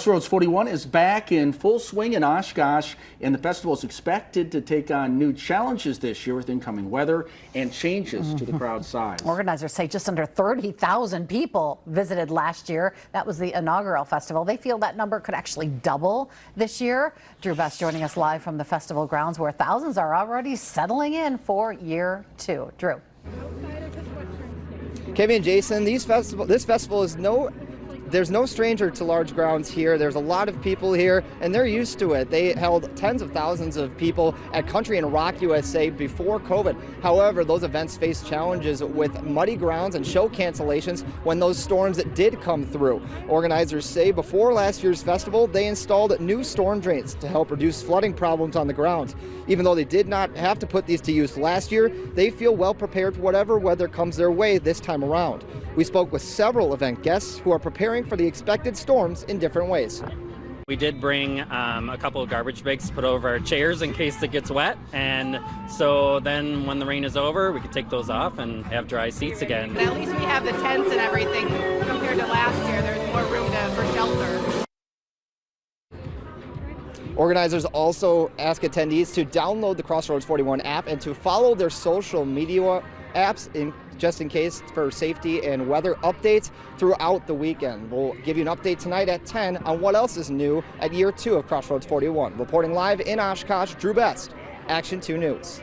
XRoads 41 is back in full swing in Oshkosh, and the festival is expected to take on new challenges this year with incoming weather and changes to the crowd size. Organizers say just under 30,000 people visited last year. That was the inaugural festival. They feel that number could actually double this year. Drew Best joining us live from the festival grounds where thousands are already settling in for year two. Drew. Kevin and Jason, this festival is there's no stranger to large grounds here. There's a lot of people here, and they're used to it. They held tens of thousands of people at Country and Rock USA before COVID. However, those events faced challenges with muddy grounds and show cancellations when those storms did come through. Organizers say before last year's festival, they installed new storm drains to help reduce flooding problems on the grounds. Even though they did not have to put these to use last year, they feel well prepared for whatever weather comes their way this time around. We spoke with several event guests who are preparing for the expected storms in different ways. We did bring a couple of garbage bags to put over our chairs in case it gets wet, and so then when the rain is over, we could take those off and have dry seats again. But at least we have the tents and everything compared to last year. There's more room for shelter. Organizers also ask attendees to download the XRoads41 app and to follow their social media apps just in case for safety and weather updates throughout the weekend. We'll give you an update tonight at 10 on what else is new at year two of XRoads41. Reporting live in Oshkosh, Drew Best, Action 2 News.